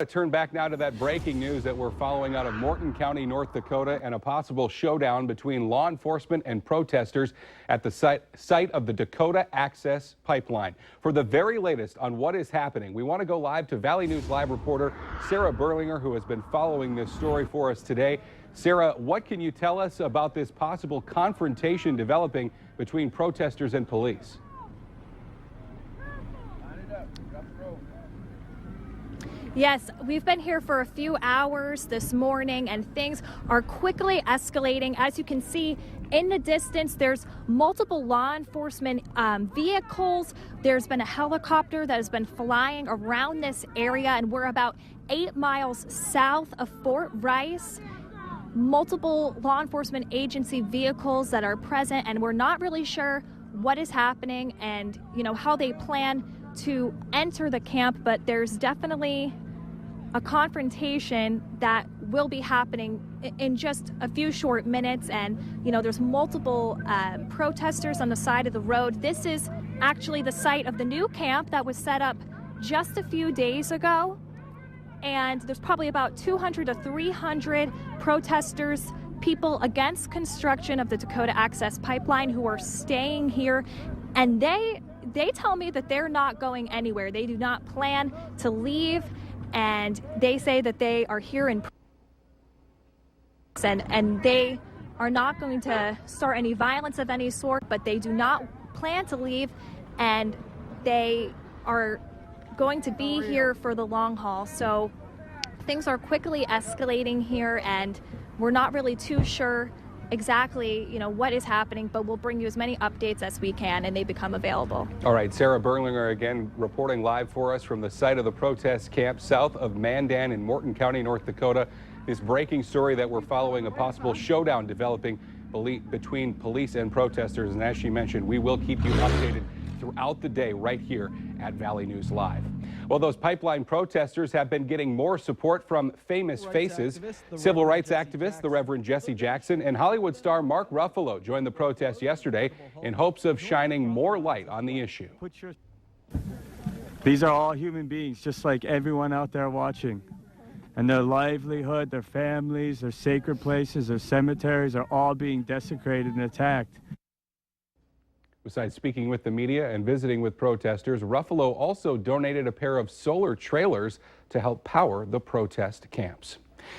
Turn back now to that breaking news that we're following out of Morton County, North Dakota, and a possible showdown between law enforcement and protesters at the site of the Dakota Access Pipeline. For the very latest on what is happening, we want to go live to Valley News Live reporter Sarah Berlinger, who has been following this story for us today. Sarah, what can you tell us about this possible confrontation developing between protesters and police? Yes, we've been here for a few hours this morning and things are quickly escalating. As you can see in the distance, there's multiple law enforcement vehicles. There's been a helicopter that has been flying around this area, and we're about 8 miles south of Fort Rice. Multiple law enforcement agency vehicles that are present, and we're not really sure what is happening and how they plan to enter the camp, but there's definitely a confrontation that will be happening in just a few short minutes. And there's multiple protesters on the side of the road. This is actually the site of the new camp that was set up just a few days ago, and there's probably about 200 to 300 protesters, people against construction of the Dakota Access Pipeline, who are staying here, and they tell me that they're not going anywhere. They do not plan to leave, and they say that they are here in and they are not going to start any violence of any sort, but they do not plan to leave, and they are going to be here for the long haul. So things are quickly escalating here, and we're not really too sure exactly what is happening, but we'll bring you as many updates as we can and they become available. All right, Sarah Berlinger again reporting live for us from the site of the protest camp south of Mandan in Morton County, North Dakota. This breaking story that we're following, a possible showdown developing between police and protesters, and as she mentioned, we will keep you updated throughout the day right here at Valley News Live. Well, those pipeline protesters have been getting more support from famous faces. Civil rights activist, the Reverend Jesse Jackson, and Hollywood star Mark Ruffalo joined the protest yesterday in hopes of shining more light on the issue. These are all human beings, just like everyone out there watching. And their livelihood, their families, their sacred places, their cemeteries are all being desecrated and attacked. Besides speaking with the media and visiting with protesters, Ruffalo also donated a pair of solar trailers to help power the protest camps.